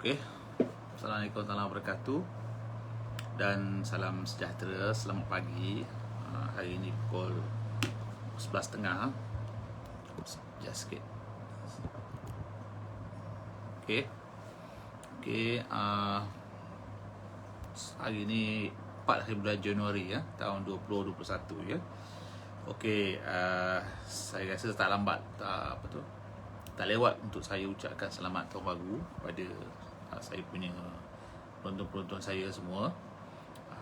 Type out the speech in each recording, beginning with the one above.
Okey. Assalamualaikum warahmatullahi wabarakatuh. Dan salam sejahtera, selamat pagi. Hari ini pukul 11.30. Just sikit. Okey. Hari ini 4 hari bulan Januari ya, tahun 2021 ya. Okey, saya rasa tak lambat, tak lewat untuk saya ucapkan selamat tahun baru pada saya punya penonton-penonton saya semua.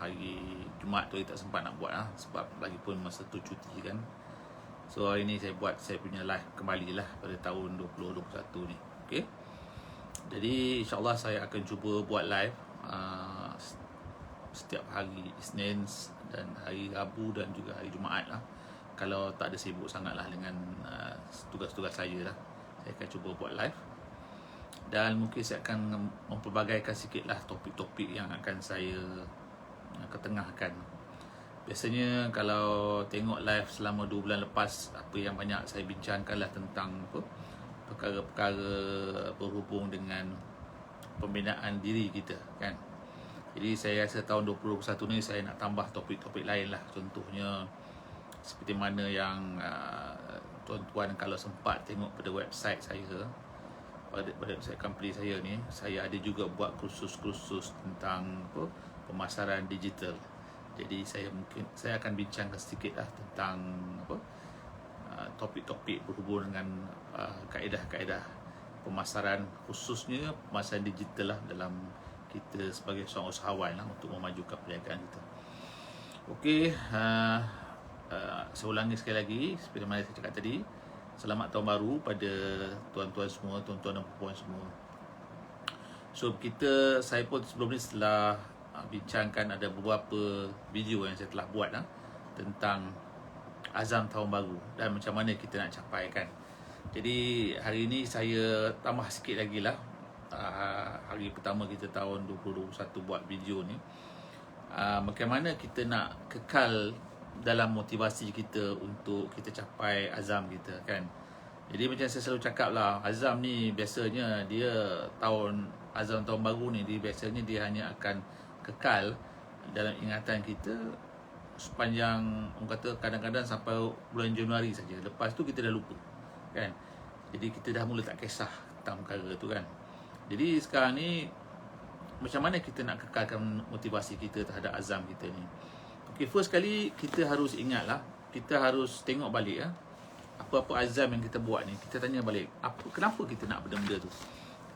Hari Jumaat tu saya tak sempat nak buat sebab lagi pun masa tu cuti kan. So hari ni saya buat saya punya live kembali lah pada tahun 2021 ni. Okey. Jadi insyaAllah saya akan cuba buat live setiap hari Isnin dan hari Rabu dan juga hari Jumaat lah. Kalau tak ada sibuk sangat lah dengan tugas-tugas saya lah, saya akan cuba buat live. Dan mungkin saya akan mempelbagaikan sikit lah topik-topik yang akan saya ketengahkan. Biasanya kalau tengok live selama 2 bulan lepas, apa yang banyak saya bincangkan lah tentang perkara-perkara berhubung dengan pembinaan diri kita kan. Jadi saya rasa tahun 2021 ni saya nak tambah topik-topik lain lah. Contohnya seperti mana yang tuan-tuan kalau sempat tengok pada website saya, pada website company saya ni, saya ada juga buat kursus-kursus tentang pemasaran digital. Jadi saya akan bincangkan sedikit lah tentang topik-topik berhubung dengan kaedah-kaedah pemasaran, khususnya pemasaran digital lah dalam kita sebagai seorang usahawan lah untuk memajukan perniagaan kita. Okey, saya ulangi sekali lagi seperti mana saya cakap tadi. Selamat tahun baru pada tuan-tuan semua, tuan-tuan dan puan semua. So saya pun sebelum ni setelah bincangkan ada beberapa video yang saya telah buat tentang azam tahun baru dan macam mana kita nak capai kan. Jadi hari ini saya tambah sikit lagi lah. Hari pertama kita tahun 2021 buat video ni, bagaimana kita nak kekal dalam motivasi kita untuk kita capai azam kita kan. Jadi macam saya selalu cakap lah, azam ni biasanya dia azam tahun baru ni, dia biasanya dia hanya akan kekal dalam ingatan kita sepanjang, orang kata kadang-kadang sampai bulan Januari saja. Lepas tu kita dah lupa kan. Jadi kita dah mula tak kisah tentang perkara tu kan. Jadi sekarang ni macam mana kita nak kekalkan motivasi kita terhadap azam kita ni. Okay, first kali kita harus ingat lah, kita harus tengok balik apa-apa azam yang kita buat ni, kita tanya balik, kenapa kita nak benda-benda tu?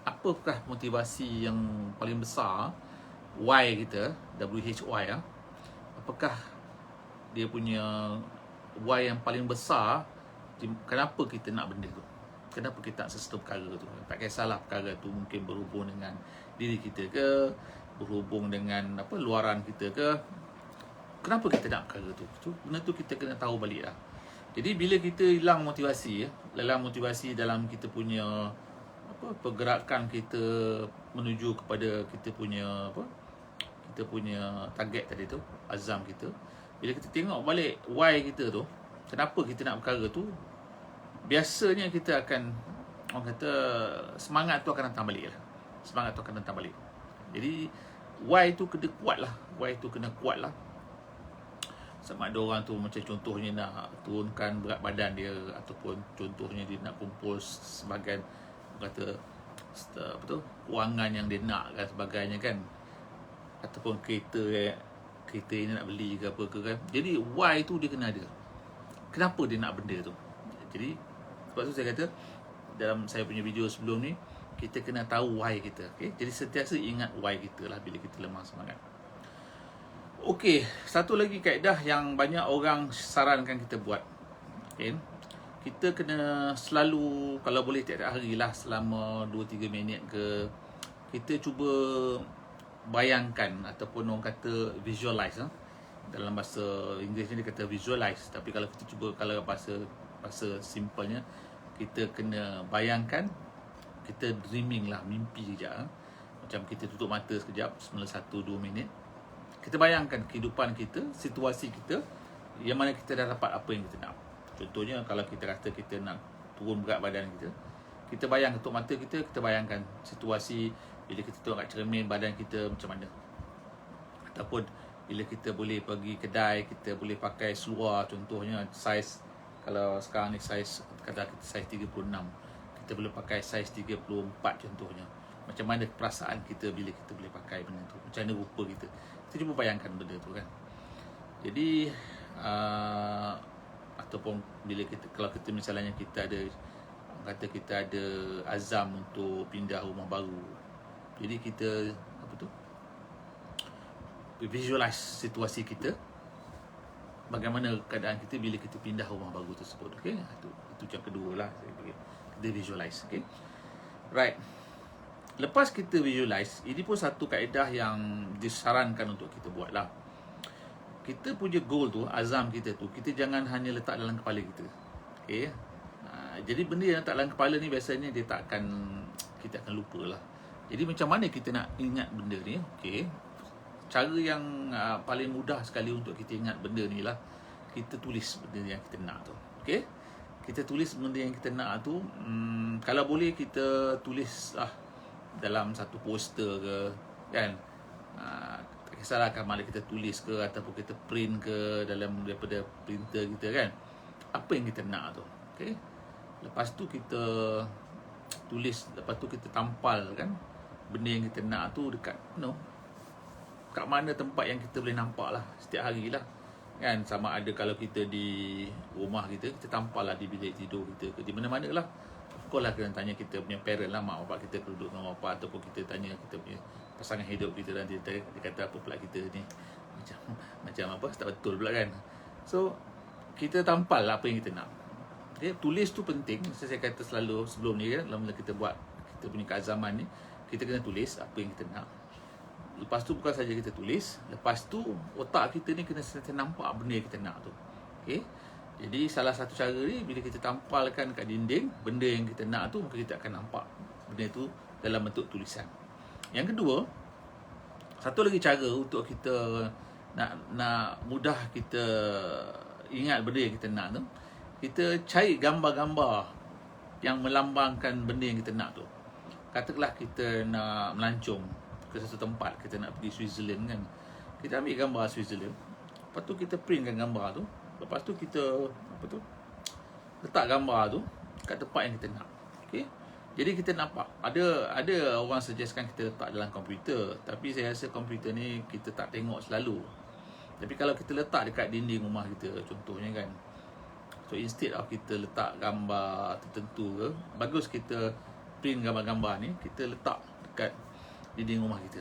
Apakah motivasi yang paling besar, why kita, WHY apakah dia punya why yang paling besar, kenapa kita nak benda tu? Kenapa kita nak sesuatu perkara tu? Tak kisahlah perkara tu mungkin berhubung dengan diri kita ke, berhubung dengan luaran kita ke. Kenapa kita nak perkara tu? Benda tu kita kena tahu balik lah. Jadi bila kita hilang motivasi, dalam kita punya pergerakan kita menuju kepada kita punya target tadi tu, azam kita. Bila kita tengok balik why kita tu, kenapa kita nak perkara tu, biasanya kita akan, orang kata, semangat tu akan datang balik lah. Jadi why tu kena kuat lah. Sama ada orang tu macam contohnya nak turunkan berat badan dia, ataupun contohnya dia nak kumpul sebahagian, kata kewangan yang dia nak dan sebagainya kan, ataupun kereta ini nak beli ke apa ke kan. Jadi why tu dia kena ada, kenapa dia nak benda tu. Jadi sebab tu saya kata dalam saya punya video sebelum ni, kita kena tahu why kita. Okay? Jadi sentiasa ingat why kita lah bila kita lemah semangat. Okey, satu lagi kaedah yang banyak orang sarankan kita buat. Okay? Kita kena selalu, kalau boleh tiap-tiap hari lah, selama 2-3 minit ke, kita cuba bayangkan, ataupun orang kata visualize. Dalam bahasa Inggeris ni dia kata visualize, tapi kalau kita cuba, kalau bahasa simpelnya, kita kena bayangkan, kita dreaming lah, mimpi sekejap. Macam kita tutup mata sekejap, semula 1-2 minit. Kita bayangkan kehidupan kita, situasi kita, yang mana kita dah dapat apa yang kita nak. Contohnya kalau kita kata kita nak turun berat badan kita bayang tutup mata kita bayangkan situasi bila kita tengok kat cermin badan kita macam mana. Ataupun bila kita boleh pergi kedai, kita boleh pakai seluar, contohnya saiz, kalau sekarang ni saiz, kata kita saiz 36, kita boleh pakai saiz 34 contohnya. Macam mana perasaan kita bila kita boleh pakai benda tu, macam mana rupa kita. Kita cuba bayangkan benda tu kan. Jadi ataupun bila kita, kalau kita misalnya kita ada, kata kita ada azam untuk pindah rumah baru, jadi kita apa tu, visualize situasi kita, bagaimana keadaan kita bila kita pindah rumah baru tersebut. Okey, itu yang kedua lah, kita visualize. Okey, right. Lepas kita visualize, ini pun satu kaedah yang disarankan untuk kita buat lah. Kita punya goal tu, azam kita tu, kita jangan hanya letak dalam kepala kita. Okey, jadi benda yang letak dalam kepala ni biasanya dia tak akan, kita akan lupa lah. Jadi macam mana kita nak ingat benda ni? Okey, cara yang paling mudah sekali untuk kita ingat benda ni lah, kita tulis benda yang kita nak tu. Okey, kita tulis benda yang kita nak tu. Kalau boleh kita tulis dalam satu poster ke, kan. Tak kisahlah kat mana kita tulis ke, ataupun kita print ke dalam daripada printer kita kan, apa yang kita nak tu. Okey, lepas tu kita tulis, lepas tu kita tampal kan benda yang kita nak tu dekat kat mana tempat yang kita boleh nampak lah setiap hari lah kan. Sama ada kalau kita di rumah kita, kita tampal lah di bilik tidur kita ke, di mana-mana lah. Of course lah kena tanya kita punya parent lah, mak bapak kita duduk dengan bapak, ataupun kita tanya kita punya pasangan hidup kita, dan dia kata apa pula kita ni macam apa, tak betul pula kan. So kita tampal lah apa yang kita nak. Okay, tulis tu penting. Saya kata selalu sebelum ni kan, bila kita buat kita punya keazaman ni, kita kena tulis apa yang kita nak. Lepas tu bukan saja kita tulis, lepas tu otak kita ni kena sentiasa nampak benda yang kita nak tu. Okey, jadi salah satu cara ni, bila kita tampalkan kat dinding benda yang kita nak tu, maka kita akan nampak benda tu dalam bentuk tulisan. Yang kedua, satu lagi cara untuk kita nak mudah kita ingat benda yang kita nak tu, kita cari gambar-gambar yang melambangkan benda yang kita nak tu. Katakanlah kita nak melancong ke satu tempat, kita nak pergi Switzerland kan, kita ambil gambar Switzerland, lepas tu kita printkan gambar tu, lepas tu kita letak gambar tu kat tempat yang kita nak. Okey, jadi kita nampak. Ada orang suggestkan kita letak dalam komputer, tapi saya rasa komputer ni kita tak tengok selalu. Tapi kalau kita letak dekat dinding rumah kita contohnya kan, so instead of kita letak gambar tertentu ke, bagus kita print gambar-gambar ni, kita letak dekat dinding rumah kita.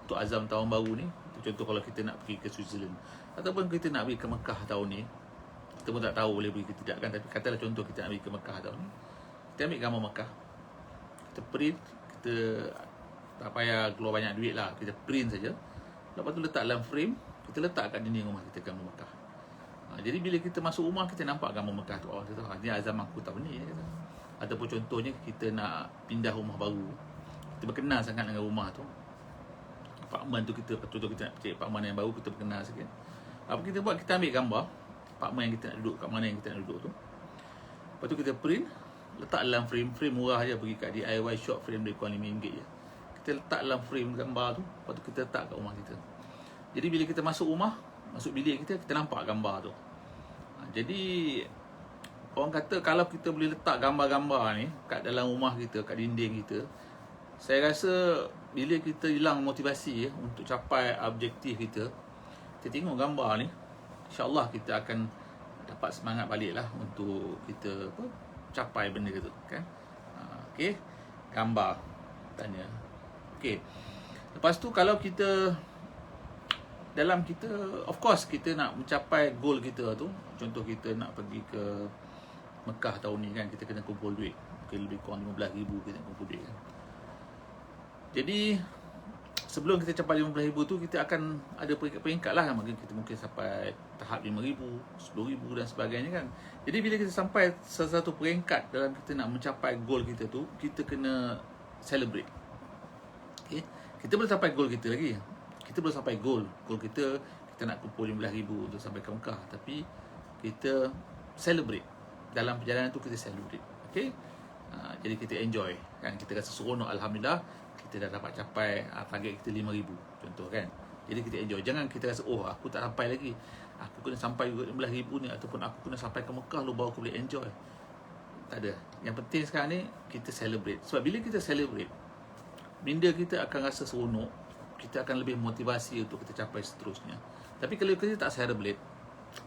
Untuk azam tahun baru ni, contoh kalau kita nak pergi ke Switzerland, ataupun kita nak pergi ke Mekah tahun ni, kita pun tak tahu boleh pergi ke tidak kan, tapi katalah contoh kita nak pergi ke Mekah tahun ni, kita ambil gambar Mekah, kita print, kita tak payah keluar banyak duit lah, kita print saja, lepas tu letak dalam frame, kita letak kat dinding rumah kita gambar Mekah. Jadi bila kita masuk rumah, kita nampak gambar Mekah tu, kita tahu ni azam aku tahun ni. Ataupun contohnya kita nak pindah rumah baru, kita berkenal sangat dengan rumah tu, apartmen tu, kita contoh kita nak cari apartmen yang baru, kita berkenal sikit. Apa kita buat, kita ambil gambar apartmen yang kita nak duduk, kat mana yang kita nak duduk tu, lepas tu kita print, letak dalam frame murah je, pergi kat DIY shop, frame dia kurang RM5 je. Kita letak dalam frame gambar tu, lepas tu kita letak kat rumah kita. Jadi bila kita masuk rumah, masuk bilik kita, kita nampak gambar tu. Jadi orang kata kalau kita boleh letak gambar-gambar ni kat dalam rumah kita, kat dinding kita, saya rasa bila kita hilang motivasi untuk capai objektif kita, kita tengok gambar ni, insya-Allah kita akan dapat semangat balik lah untuk kita capai benda itu kan. Okey, gambar tanya. Okey, lepas tu kalau kita dalam kita, of course kita nak mencapai goal kita tu, contoh kita nak pergi ke Mekah tahun ni kan, kita kena kumpul duit, mungkin lebih kurang RM15,000 kita kumpul duit kan. Jadi sebelum kita capai RM15,000 tu, kita akan ada peringkat-peringkat lah, kita mungkin sampai tahap RM5,000, RM10,000 dan sebagainya kan. Jadi bila kita sampai satu peringkat dalam kita nak mencapai goal kita tu, kita kena celebrate. Okay? Kita belum sampai goal kita lagi, kita belum sampai goal kita nak kumpul RM15,000 untuk sampai ke Mekah, tapi kita celebrate. Dalam perjalanan tu kita celebrate. Okay? Jadi kita enjoy kan, kita rasa seronok, alhamdulillah kita kita dah dapat capai target kita 5,000 contoh kan. Jadi kita enjoy. Jangan kita rasa oh aku tak sampai lagi, aku kena sampai 15,000 ni, ataupun aku kena sampai ke Mekah lu baru aku boleh enjoy. Tak ada. Yang penting sekarang ni kita celebrate. Sebab bila kita celebrate, minda kita akan rasa seronok, kita akan lebih motivasi untuk kita capai seterusnya. Tapi kalau kita tak celebrate,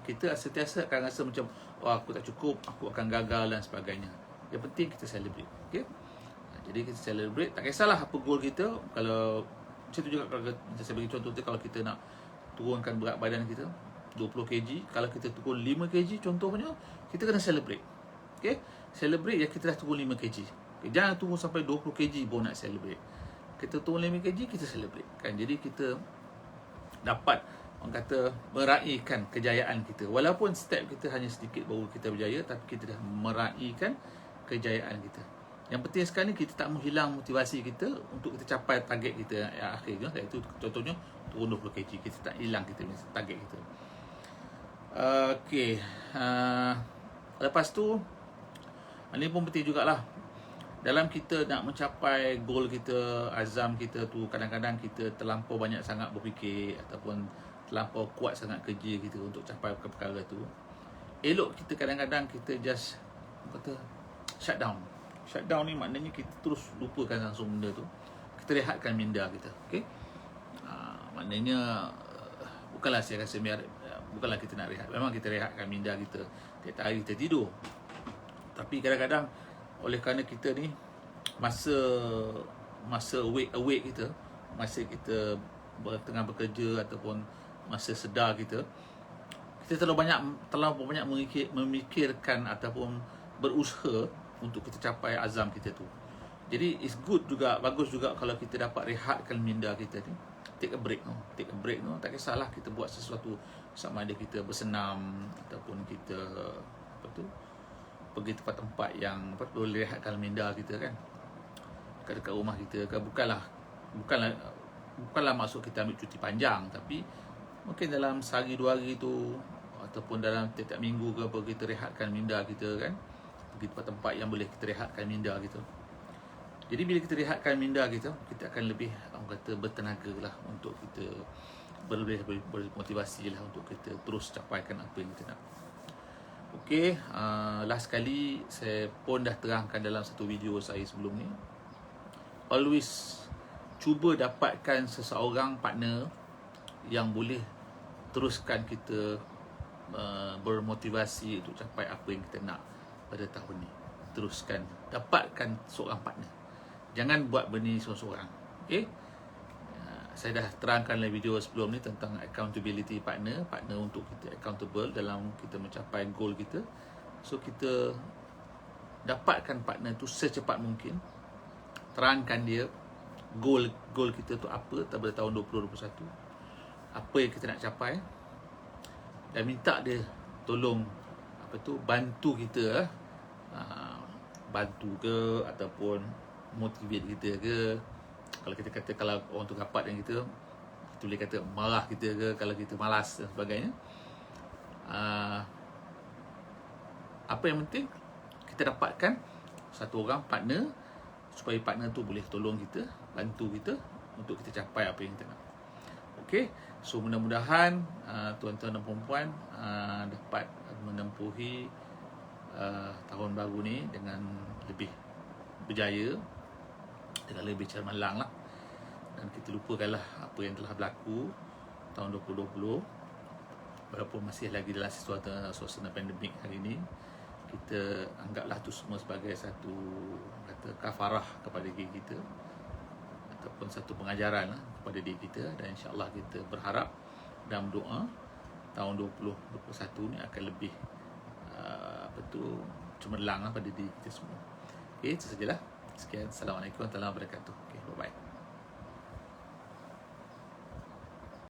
kita sentiasa akan rasa macam oh aku tak cukup, aku akan gagal dan sebagainya. Yang penting kita celebrate. Okay? Jadi kita celebrate, tak kisahlah apa goal kita. Kalau macam tu juga, kalau saya bagi contoh tu, kalau kita nak turunkan berat badan kita 20 kg, kalau kita turun 5 kg contohnya, kita kena celebrate. Okay? Celebrate yang kita dah turun 5 kg. Okay? Jangan turun sampai 20 kg baru nak celebrate. Kita turun 5 kg, kita celebrate kan. Jadi kita dapat, orang kata, meraihkan kejayaan kita. Walaupun step kita hanya sedikit baru kita berjaya, tapi kita dah meraihkan kejayaan kita. Yang penting sekarang ni kita tak menghilang motivasi kita untuk kita capai target kita yang akhir. Iaitu contohnya turun 20 kg. Kita tak hilang kita punya target kita. Okey. Lepas tu, ini pun penting jugalah. Dalam kita nak mencapai goal kita, azam kita tu, kadang-kadang kita terlampau banyak sangat berfikir ataupun terlampau kuat sangat kerja kita untuk capai perkara tu. Elok kita kadang-kadang kita just kata shutdown. Shutdown ni maknanya kita terus lupakan langsung benda tu. Kita rehatkan minda kita. Okey. Maknanya bukanlah saya rasa bukanlah kita nak rehat. Memang kita rehatkan minda kita. Tiap hari kita tidur. Tapi kadang-kadang oleh kerana kita ni masa awake kita, masa kita tengah bekerja ataupun masa sedar kita terlalu banyak memikirkan ataupun berusaha untuk kita capai azam kita tu. Jadi it's good juga, bagus juga kalau kita dapat rehatkan minda kita ni. Take a break. Take a break. Tak kisahlah kita buat sesuatu, sama ada kita bersenam ataupun kita pergi tempat-tempat yang boleh rehatkan minda kita kan. Dekat rumah kita kan. Bukanlah maksud kita ambil cuti panjang, tapi mungkin dalam sehari 2 hari tu ataupun dalam tiap-tiap minggu ke apa, kita rehatkan minda kita kan. Pergi tempat-tempat yang boleh kita rehatkan minda kita. Jadi bila kita rehatkan minda kita, kita akan lebih, orang kata, bertenaga lah untuk kita bermotivasi lah untuk kita terus capaikan apa yang kita nak. Okey, last kali saya pun dah terangkan dalam satu video saya sebelum ni. Always cuba dapatkan seseorang partner yang boleh teruskan kita bermotivasi untuk capai apa yang kita nak pada tahun ni. Teruskan, dapatkan seorang partner. Jangan buat benda ni seorang-seorang. Okey. Saya dah terangkan dalam video sebelum ni tentang accountability partner untuk kita accountable dalam kita mencapai goal kita. So kita dapatkan partner tu secepat mungkin. Terangkan dia goal kita tu apa pada tahun 2021. Apa yang kita nak capai. Dan minta dia tolong bantu kita, bantu ke ataupun motivate kita ke. Kalau kita kata, kalau orang tu rapat dengan kita boleh kata marah kita ke kalau kita malas dan sebagainya. Apa yang penting kita dapatkan satu orang partner, supaya partner tu boleh tolong kita, bantu kita untuk kita capai apa yang kita nak. Okey, so mudah-mudahan tuan-tuan dan puan-puan dapat menempuhi tahun baru ni dengan lebih berjaya, dengan lebih cemerlang lah. Dan kita lupakanlah apa yang telah berlaku tahun 2020. Walaupun masih lagi dalam suasana pandemik hari ini, kita anggaplah tu semua sebagai satu kafarah kepada diri kita, ataupun satu pengajaran lah kepada diri kita. Dan insya-Allah kita berharap dan berdoa tahun 2021 ni akan lebih cemerlang lah pada diri kita semua. Okey, itu sajalah. Sekian. Assalamualaikum warahmatullahi wabarakatuh. Okey, bye-bye.